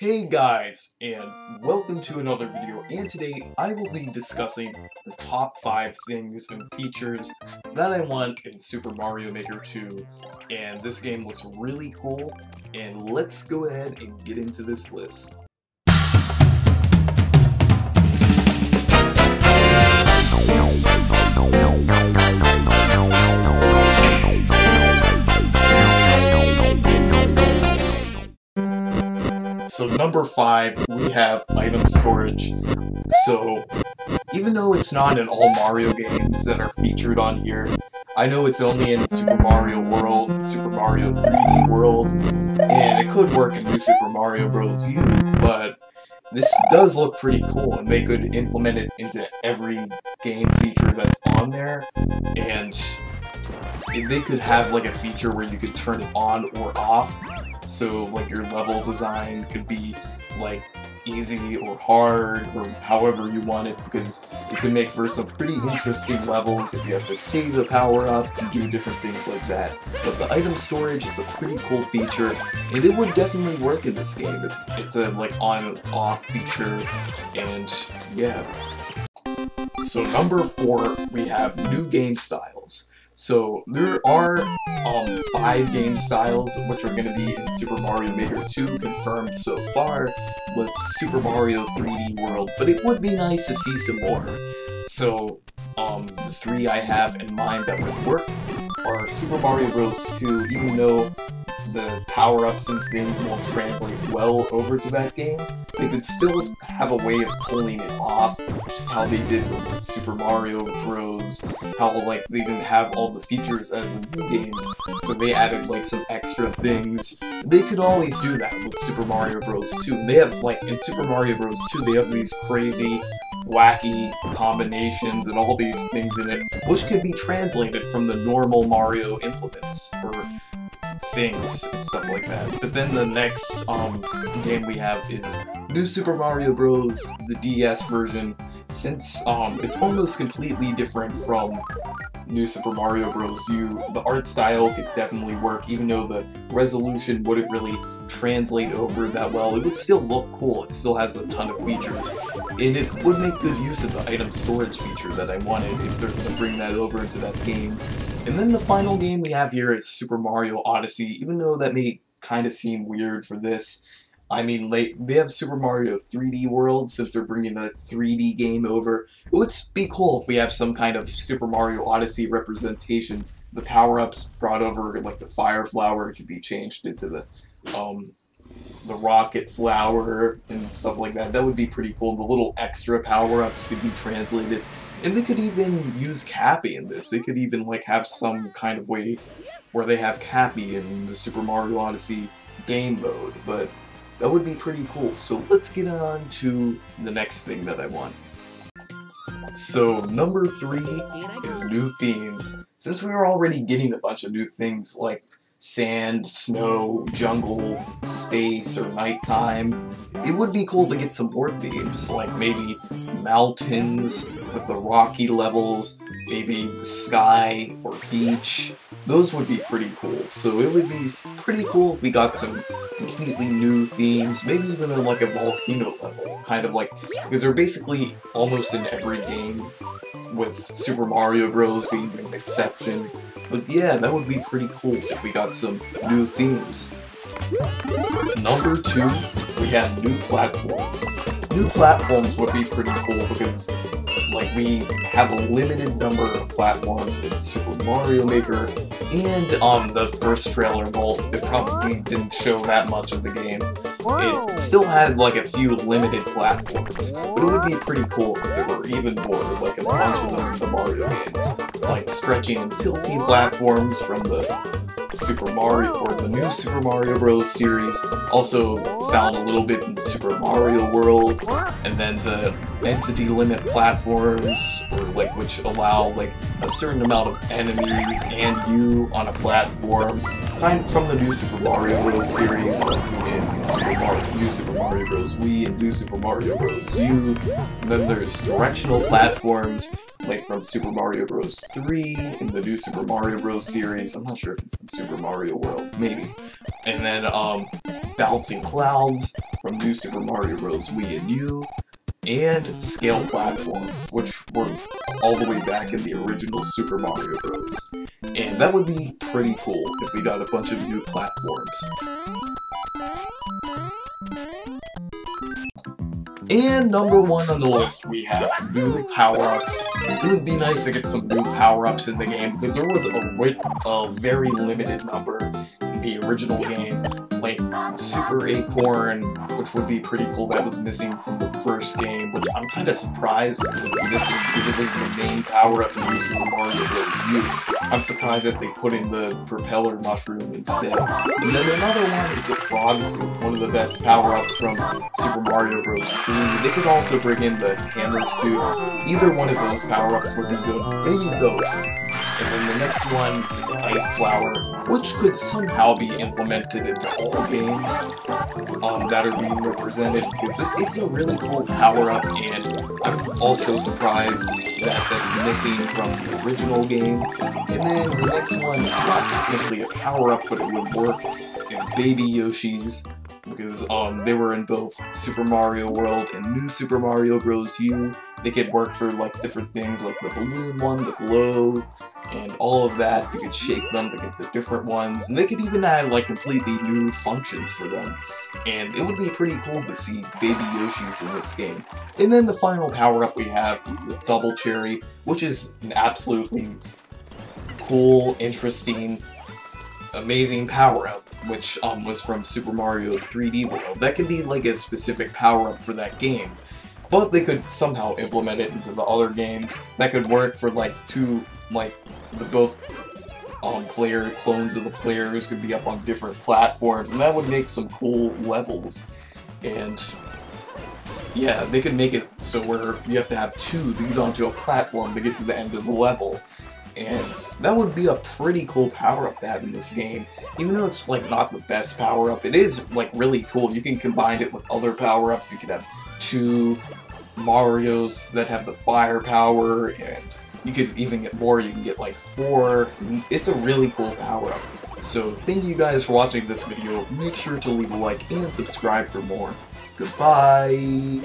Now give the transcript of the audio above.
Hey guys, and welcome to another video, and today I will be discussing the top 5 things and features that I want in Super Mario Maker 2, and this game looks really cool, and let's go ahead and get into this list. So number 5, we have item storage. So even though it's not in all Mario games that are featured on here, I know it's only in Super Mario World, Super Mario 3D World, and it could work in New Super Mario Bros. U, but this does look pretty cool, and they could implement it into every game feature that's on there, and they could have like a feature where you could turn it on or off. So like your level design could be like easy or hard or however you want it, because it can make for some pretty interesting levels if you have to save the power up and do different things like that. But the item storage is a pretty cool feature, and it would definitely work in this game if it's a like on and off feature, and yeah. So number 4, we have new game styles. So there are 5 game styles which are going to be in Super Mario Maker 2 confirmed so far with Super Mario 3D World, but it would be nice to see some more. So the 3 I have in mind that would work are Super Mario Bros. 2, even though the power-ups and things won't translate well over to that game, they could still have a way of pulling it off, just how they did with Super Mario Bros. How like they didn't have all the features as in new games, so they added like some extra things. They could always do that with Super Mario Bros. 2. They have like in Super Mario Bros. 2, they have these crazy, wacky combinations and all these things in it, which could be translated from the normal Mario implements or things and stuff like that. But then the next game we have is New Super Mario Bros. The DS version. Since it's almost completely different from New Super Mario Bros. U, the art style could definitely work, even though the resolution wouldn't really translate over that well. It would still look cool, it still has a ton of features, and it would make good use of the item storage feature that I wanted if they're going to bring that over into that game. And then the final game we have here is Super Mario Odyssey, even though that may kind of seem weird for this. I mean, they have Super Mario 3D World, since they're bringing a 3D game over. It would be cool if we have some kind of Super Mario Odyssey representation. The power-ups brought over, like the Fire Flower, could be changed into the Rocket Flower and stuff like that. That would be pretty cool. The little extra power-ups could be translated. And they could even use Cappy in this. They could even like have some kind of way where they have Cappy in the Super Mario Odyssey game mode, but that would be pretty cool. So let's get on to the next thing that I want. So number 3 is new themes. Since we were already getting a bunch of new things like sand, snow, jungle, space, or nighttime, it would be cool to get some more themes, like maybe mountains with the rocky levels, maybe the sky or beach. Those would be pretty cool. So it would be pretty cool if we got some completely new themes, maybe even in like a volcano level, kind of like, because they're basically almost in every game, with Super Mario Bros. Being an exception. But yeah, that would be pretty cool if we got some new themes. Number 2, we have new platforms. New platforms would be pretty cool because like we have a limited number of platforms in Super Mario Maker, and the first trailer, well, it probably didn't show that much of the game. It still had like a few limited platforms, but it would be pretty cool if there were even more, like a bunch of them in the Mario games, like stretching and tilting platforms from the Super Mario or the new Super Mario Bros. Series. Also found a little bit in Super Mario World, and then the entity limit platforms, or like which allow like a certain amount of enemies and you on a platform, kind of from the new Super Mario Bros. Series, like in New Super Mario Bros. Wii and New Super Mario Bros. U. And then there's directional platforms, like from Super Mario Bros. 3 in the new Super Mario Bros. Series. I'm not sure if it's in Super Mario World, maybe. And then bouncing clouds, from New Super Mario Bros. Wii and U, and scale platforms, which were all the way back in the original Super Mario Bros. And that would be pretty cool if we got a bunch of new platforms. And number 1 on the list, we have new power-ups. It would be nice to get some new power-ups in the game, because there was a very limited number in the original game, like Super Acorn, which would be pretty cool, that was missing from the first game, which I'm kind of surprised it was missing, because it was the main power-up in New Super Mario Bros. U. I'm surprised that they put in the propeller mushroom instead. And then another one is the frog suit, one of the best power-ups from Super Mario Bros. 3. They could also bring in the hammer suit. Either one of those power-ups would be good, maybe both. And then the next one is the Ice Flower, which could somehow be implemented into all games that are being represented, because it's a really cool power-up, and I'm also surprised that that's missing from the original game. And then the next one, it's not technically a power-up, but it would work, is Baby Yoshi's, because they were in both Super Mario World and New Super Mario Bros. U. They could work for like different things, like the balloon one, the glow, and all of that. You could shake them to get the different ones, and they could even add like completely new functions for them. And it would be pretty cool to see Baby Yoshis in this game. And then the final power-up we have is the Double Cherry, which is an absolutely cool, interesting, amazing power-up, which was from Super Mario 3D World. That could be like a specific power-up for that game. But they could somehow implement it into the other games. That could work for like both player clones of the players could be up on different platforms, and that would make some cool levels. And yeah, they could make it so where you have to have 2 to get onto a platform to get to the end of the level. And that would be a pretty cool power-up to have in this game. Even though it's like not the best power-up, it is like really cool. You can combine it with other power-ups. You could have 2 Marios that have the fire power, and you could even get more. You can get like 4. It's a really cool power-up. So thank you guys for watching this video. Make sure to leave a like and subscribe for more. Goodbye!